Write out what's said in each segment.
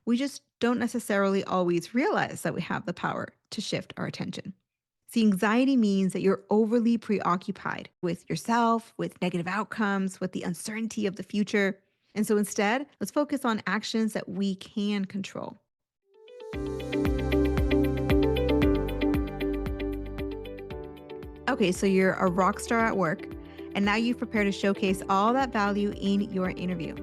We just don't necessarily always realize that we have the power to shift our attention. See, anxiety means that you're overly preoccupied with yourself, with negative outcomes, with the uncertainty of the future. And so instead, let's focus on actions that we can control. Okay, so you're a rock star at work, and now you've prepared to showcase all that value in your interview.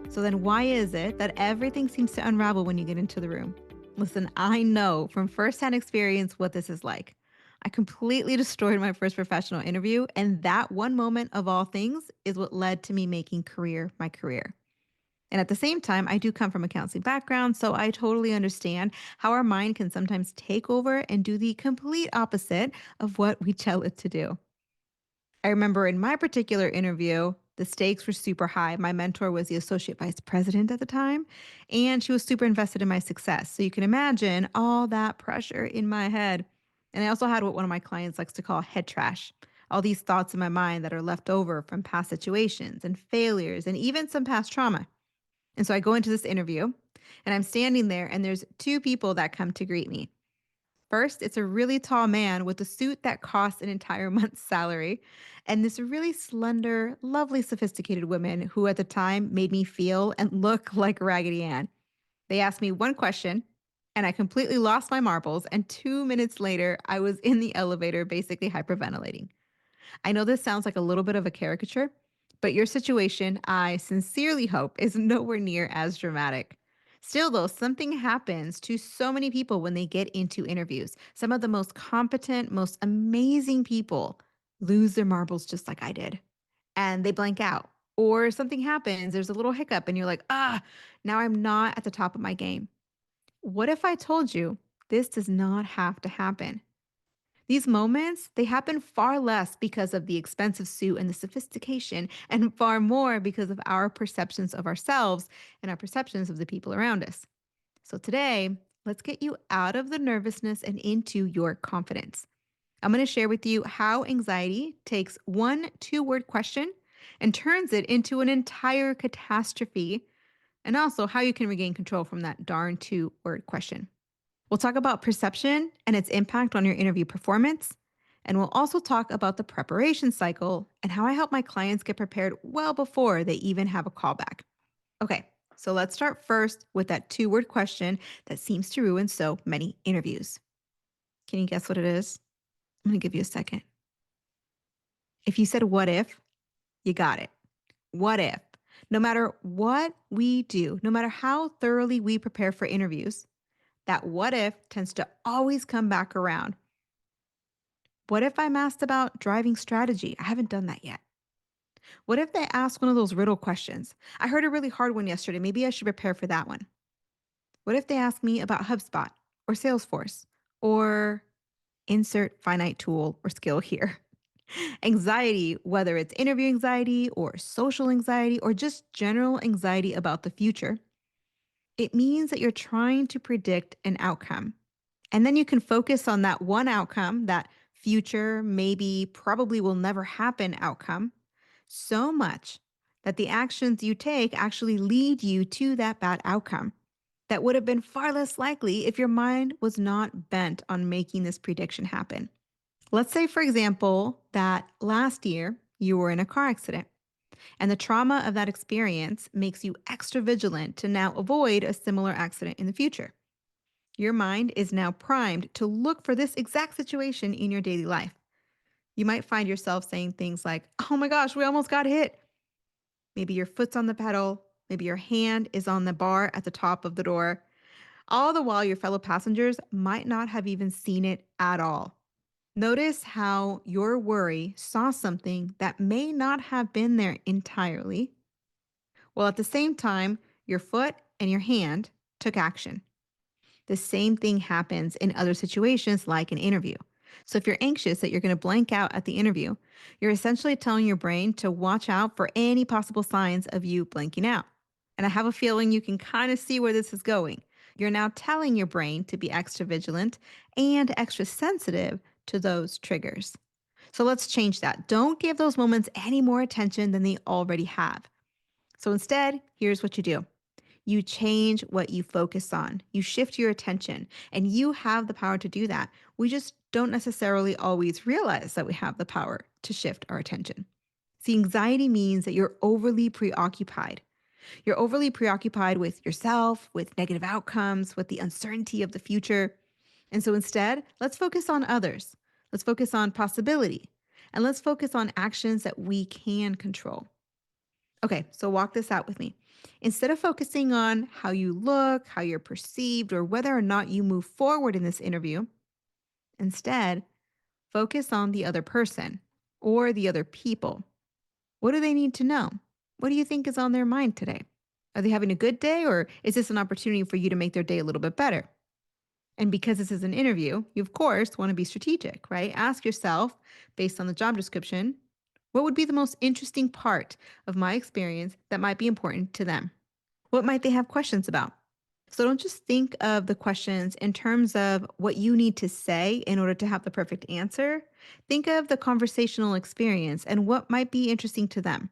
So then, why is it that everything seems to unravel when you get into the room? Listen, I know from firsthand experience what this is like. I completely destroyed my first professional interview, and that one moment of all things is what led to me making career my career. And at the same time, I do come from a counseling background, so I totally understand how our mind can sometimes take over and do the complete opposite of what we tell it to do. I remember in my particular interview, the stakes were super high. My mentor was the associate vice president at the time, and she was super invested in my success. So you can imagine all that pressure in my head. And I also had what one of my clients likes to call head trash, all these thoughts in my mind that are left over from past situations and failures and even some past trauma. And so I go into this interview and I'm standing there, and there's two people that come to greet me. First, it's a really tall man with a suit that costs an entire month's salary, and this really slender, lovely, sophisticated woman who at the time made me feel and look like Raggedy Ann. They asked me one question, and I completely lost my marbles. And 2 minutes later, I was in the elevator, basically hyperventilating. I know this sounds like a little bit of a caricature, but your situation, I sincerely hope, is nowhere near as dramatic. Still, though, something happens to so many people when they get into interviews. Some of the most competent, most amazing people lose their marbles just like I did, and they blank out. Or something happens, there's a little hiccup, and you're like, now I'm not at the top of my game. What if I told you this does not have to happen? These moments, they happen far less because of the expensive suit and the sophistication, and far more because of our perceptions of ourselves and our perceptions of the people around us. So today, let's get you out of the nervousness and into your confidence. I'm going to share with you how anxiety takes one 2 word question and turns it into an entire catastrophe, and also how you can regain control from that darn 2 word question. We'll talk about perception and its impact on your interview performance. And we'll also talk about the preparation cycle and how I help my clients get prepared well before they even have a callback. Okay, so let's start first with that 2 word question that seems to ruin so many interviews. Can you guess what it is? I'm going to give you a second. If you said what if, you got it. What if? No matter what we do, no matter how thoroughly we prepare for interviews, that what if tends to always come back around. What if I'm asked about driving strategy? I haven't done that yet. What if they ask one of those riddle questions? I heard a really hard one yesterday. Maybe I should prepare for that one. What if they ask me about HubSpot or Salesforce or insert finite tool or skill here? Anxiety, whether it's interview anxiety or social anxiety or just general anxiety about the future, it means that you're trying to predict an outcome. And then you can focus on that one outcome, that future, maybe, probably will never happen outcome, so much that the actions you take actually lead you to that bad outcome that would have been far less likely if your mind was not bent on making this prediction happen. Let's say, for example, that last year you were in a car accident, and the trauma of that experience makes you extra vigilant to now avoid a similar accident in the future. Your mind is now primed to look for this exact situation in your daily life. You might find yourself saying things like, "Oh my gosh, we almost got hit." Maybe your foot's on the pedal. Maybe your hand is on the bar at the top of the door. All the while, your fellow passengers might not have even seen it at all. Notice how your worry saw something that may not have been there entirely, while at the same time, your foot and your hand took action. The same thing happens in other situations like an interview. So if you're anxious that you're going to blank out at the interview, you're essentially telling your brain to watch out for any possible signs of you blanking out. And I have a feeling you can kind of see where this is going. You're now telling your brain to be extra vigilant and extra sensitive to those triggers. So let's change that. Don't give those moments any more attention than they already have. So instead, here's what you do. You change what you focus on. You shift your attention, and you have the power to do that. We just don't necessarily always realize that we have the power to shift our attention. See, anxiety means that you're overly preoccupied. You're overly preoccupied with yourself, with negative outcomes, with the uncertainty of the future. And so instead, let's focus on others. Let's focus on possibility. And let's focus on actions that we can control. Okay, so walk this out with me. Instead of focusing on how you look, how you're perceived, or whether or not you move forward in this interview, instead, focus on the other person or the other people. What do they need to know? What do you think is on their mind today? Are they having a good day, or is this an opportunity for you to make their day a little bit better? And because this is an interview, you of course want to be strategic, right? Ask yourself, based on the job description, what would be the most interesting part of my experience that might be important to them? What might they have questions about? So don't just think of the questions in terms of what you need to say in order to have the perfect answer. Think of the conversational experience and what might be interesting to them.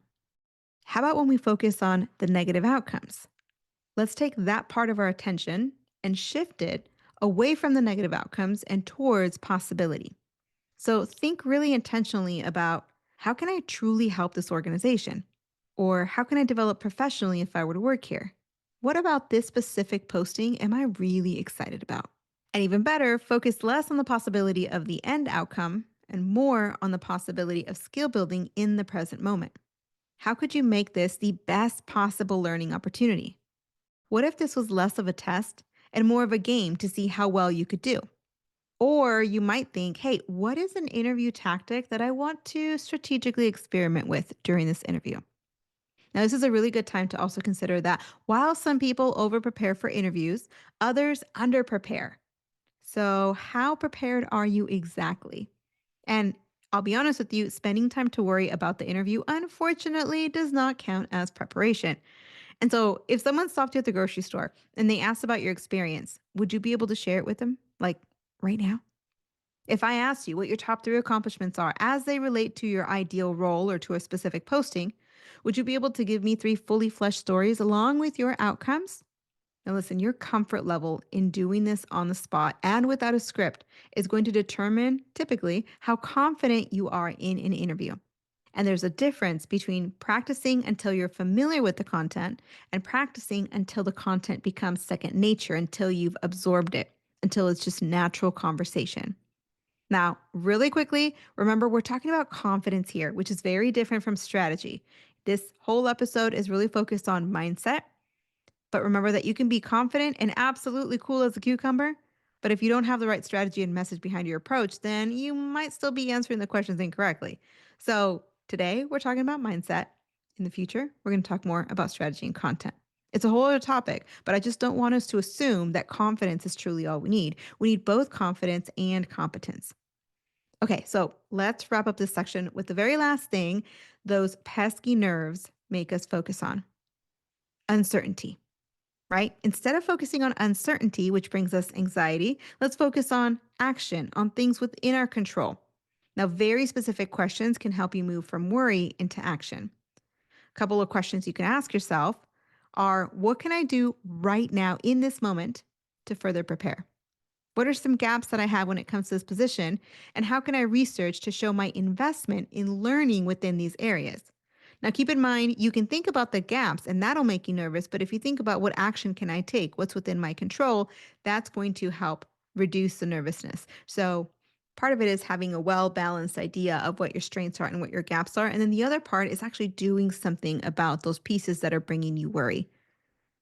How about when we focus on the negative outcomes? Let's take that part of our attention and shift it away from the negative outcomes and towards possibility. So think really intentionally about, how can I truly help this organization? Or how can I develop professionally if I were to work here? What about this specific posting am I really excited about? And even better, focus less on the possibility of the end outcome and more on the possibility of skill building in the present moment. How could you make this the best possible learning opportunity? What if this was less of a test and more of a game to see how well you could do? Or you might think, hey, what is an interview tactic that I want to strategically experiment with during this interview? Now, this is a really good time to also consider that while some people over prepare for interviews, others under prepare. So, how prepared are you exactly? And I'll be honest with you, spending time to worry about the interview unfortunately does not count as preparation. And so, if someone stopped you at the grocery store and they asked about your experience, would you be able to share it with them? Like right now? If I asked you what your top three accomplishments are as they relate to your ideal role or to a specific posting, would you be able to give me three fully fleshed stories along with your outcomes? Now, listen, your comfort level in doing this on the spot and without a script is going to determine typically how confident you are in an interview. And there's a difference between practicing until you're familiar with the content and practicing until the content becomes second nature, until you've absorbed it, until it's just natural conversation. Now, really quickly, remember we're talking about confidence here, which is very different from strategy. This whole episode is really focused on mindset, but remember that you can be confident and absolutely cool as a cucumber. But if you don't have the right strategy and message behind your approach, then you might still be answering the questions incorrectly. So today we're talking about mindset. In the future, we're going to talk more about strategy and content. It's a whole other topic, but I just don't want us to assume that confidence is truly all we need. We need both confidence and competence. Okay, so let's wrap up this section with the very last thing those pesky nerves make us focus on: uncertainty, right? Instead of focusing on uncertainty, which brings us anxiety, let's focus on action, on things within our control. Now, very specific questions can help you move from worry into action. A couple of questions you can ask yourself are, what can I do right now in this moment to further prepare? What are some gaps that I have when it comes to this position? And how can I research to show my investment in learning within these areas? Now, keep in mind, you can think about the gaps and that'll make you nervous. But if you think about what action can I take, what's within my control, that's going to help reduce the nervousness. So, part of it is having a well balanced idea of what your strengths are and what your gaps are. And then the other part is actually doing something about those pieces that are bringing you worry.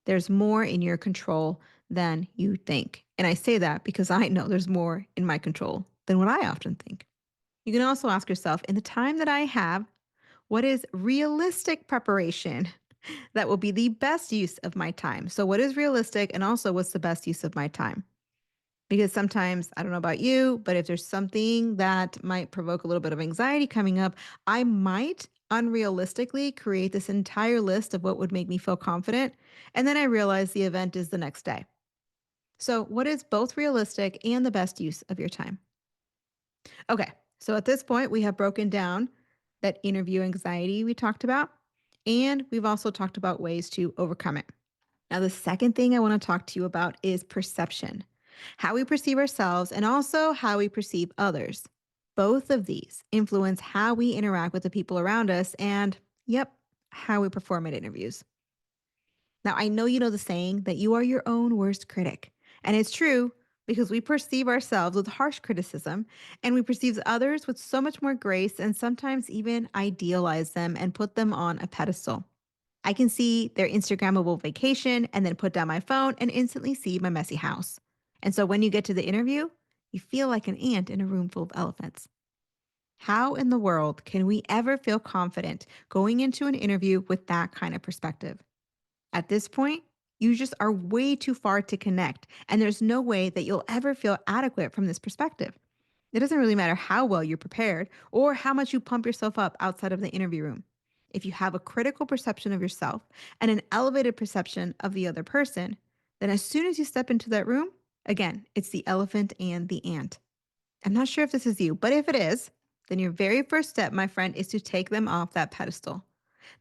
There's more in your control than you think. And I say that because I know there's more in my control than what I often think. You can also ask yourself, in the time that I have, what is realistic preparation that will be the best use of my time? So, what is realistic? And also, what's the best use of my time? Because sometimes, I don't know about you, but if there's something that might provoke a little bit of anxiety coming up, I might unrealistically create this entire list of what would make me feel confident. And then I realize the event is the next day. So, what is both realistic and the best use of your time? Okay, so at this point, we have broken down that interview anxiety we talked about, and we've also talked about ways to overcome it. Now, the second thing I want to talk to you about is perception, how we perceive ourselves and also how we perceive others. Both of these influence how we interact with the people around us and, yep, how we perform at interviews. Now, I know you know the saying that you are your own worst critic. And it's true because we perceive ourselves with harsh criticism and we perceive others with so much more grace and sometimes even idealize them and put them on a pedestal. I can see their Instagrammable vacation and then put down my phone and instantly see my messy house. And so when you get to the interview, you feel like an ant in a room full of elephants. How in the world can we ever feel confident going into an interview with that kind of perspective? At this point, you just are way too far to connect, and there's no way that you'll ever feel adequate from this perspective. It doesn't really matter how well you're prepared or how much you pump yourself up outside of the interview room. If you have a critical perception of yourself and an elevated perception of the other person, then as soon as you step into that room, again, it's the elephant and the ant. I'm not sure if this is you, but if it is, then your very first step, my friend, is to take them off that pedestal.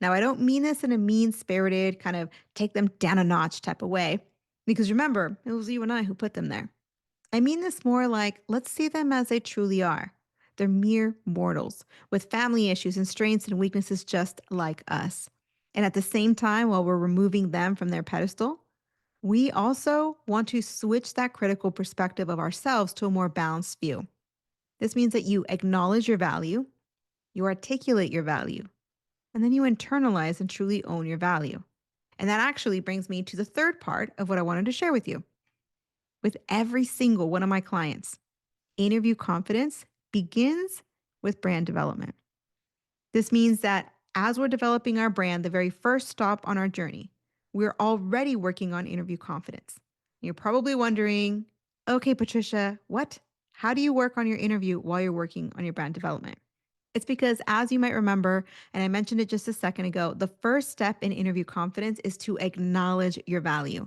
Now, I don't mean this in a mean spirited, kind of take them down a notch type of way, because remember, it was you and I who put them there. I mean this more like let's see them as they truly are. They're mere mortals with family issues and strengths and weaknesses just like us. And at the same time, while we're removing them from their pedestal, we also want to switch that critical perspective of ourselves to a more balanced view. This means that you acknowledge your value, you articulate your value, and then you internalize and truly own your value. And that actually brings me to the third part of what I wanted to share with you. With every single one of my clients, interview confidence begins with brand development. This means that as we're developing our brand, the very first stop on our journey, we're already working on interview confidence. You're probably wondering, okay, Patricia, what? How do you work on your interview while you're working on your brand development? It's because, as you might remember, and I mentioned it just a second ago, the first step in interview confidence is to acknowledge your value.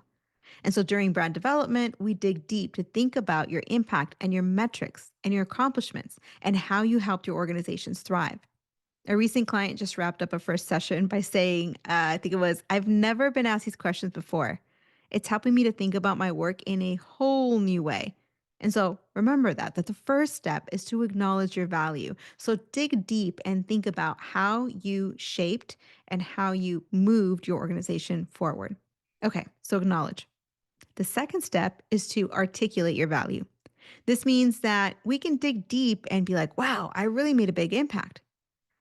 And so during brand development, we dig deep to think about your impact and your metrics and your accomplishments and how you helped your organizations thrive. A recent client just wrapped up a first session by saying, I think it was, I've never been asked these questions before. It's helping me to think about my work in a whole new way. And so remember that the first step is to acknowledge your value. So dig deep and think about how you shaped and how you moved your organization forward. Okay, so acknowledge. The second step is to articulate your value. This means that we can dig deep and be like, wow, I really made a big impact.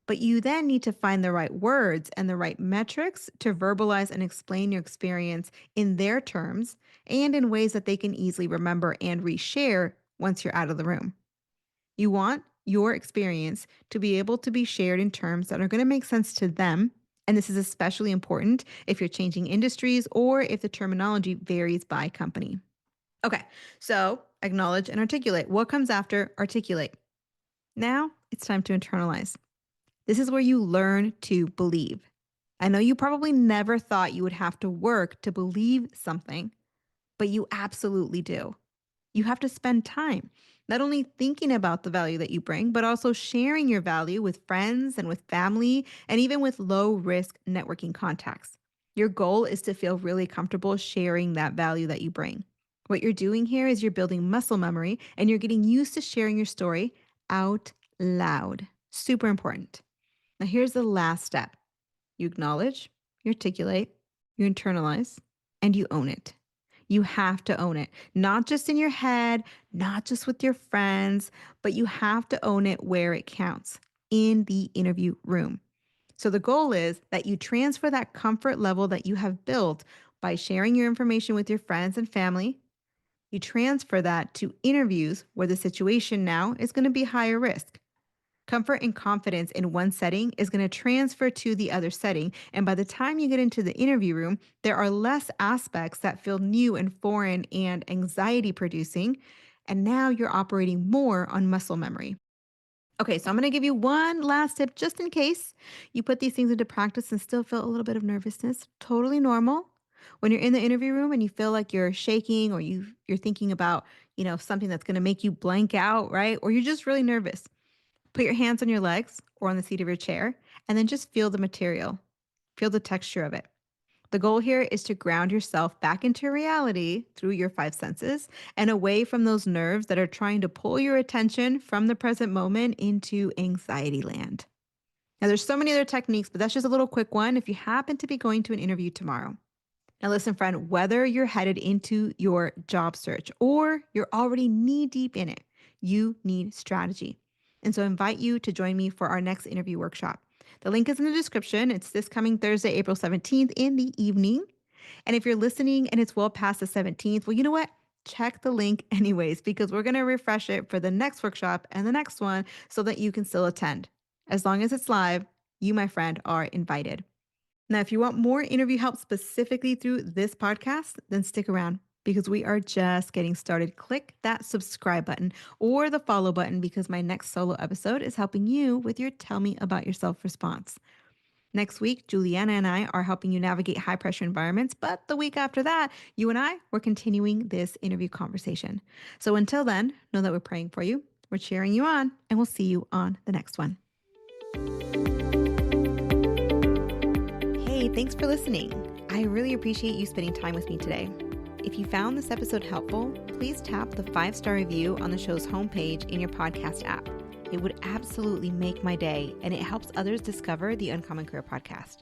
But you then need to find the right words and the right metrics to verbalize and explain your experience in their terms and in ways that they can easily remember and reshare once you're out of the room. You want your experience to be able to be shared in terms that are going to make sense to them. And this is especially important if you're changing industries or if the terminology varies by company. Okay, so acknowledge and articulate. What comes after articulate? Now it's time to internalize. This is where you learn to believe. I know you probably never thought you would have to work to believe something, but you absolutely do. You have to spend time not only thinking about the value that you bring, but also sharing your value with friends and with family and even with low risk networking contacts. Your goal is to feel really comfortable sharing that value that you bring. What you're doing here is you're building muscle memory and you're getting used to sharing your story out loud. Super important. Now, here's the last step: you acknowledge, you articulate, you internalize, and you own it. You have to own it, not just in your head, not just with your friends, but you have to own it where it counts in the interview room. So the goal is that you transfer that comfort level that you have built by sharing your information with your friends and family. You transfer that to interviews where the situation now is going to be higher risk. Comfort and confidence in one setting is going to transfer to the other setting. And by the time you get into the interview room, there are less aspects that feel new and foreign and anxiety producing. And now you're operating more on muscle memory. Okay, so I'm going to give you one last tip just in case you put these things into practice and still feel a little bit of nervousness. Totally normal. When you're in the interview room and you feel like you're shaking or you're thinking about, something that's going to make you blank out, right? Or you're just really nervous. Put your hands on your legs or on the seat of your chair and then just feel the material. Feel the texture of it. The goal here is to ground yourself back into reality through your five senses and away from those nerves that are trying to pull your attention from the present moment into anxiety land. Now, there's so many other techniques, but that's just a little quick one if you happen to be going to an interview tomorrow. Now, listen, friend, whether you're headed into your job search or you're already knee deep in it, you need strategy. And so I invite you to join me for our next interview workshop. The link is in the description. It's this coming Thursday, April 17th in the evening. And if you're listening and it's well past the 17th, well, you know what? Check the link anyways, because we're going to refresh it for the next workshop and the next one so that you can still attend. As long as it's live, you, my friend, are invited. Now, if you want more interview help specifically through this podcast, then stick around because we are just getting started. Click that subscribe button or the follow button because my next solo episode is helping you with your Tell Me About Yourself response. Next week, Juliana and I are helping you navigate high pressure environments, but the week after that, you and I, we're continuing this interview conversation. So until then, know that we're praying for you, we're cheering you on, and we'll see you on the next one. Hey, thanks for listening. I really appreciate you spending time with me today. If you found this episode helpful, please tap the 5-star review on the show's homepage in your podcast app. It would absolutely make my day, and it helps others discover the Uncommon Career Podcast.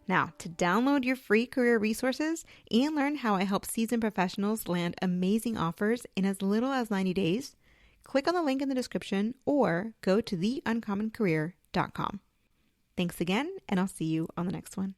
Now, to download your free career resources and learn how I help seasoned professionals land amazing offers in as little as 90 days, click on the link in the description or go to theuncommoncareer.com. Thanks again, and I'll see you on the next one.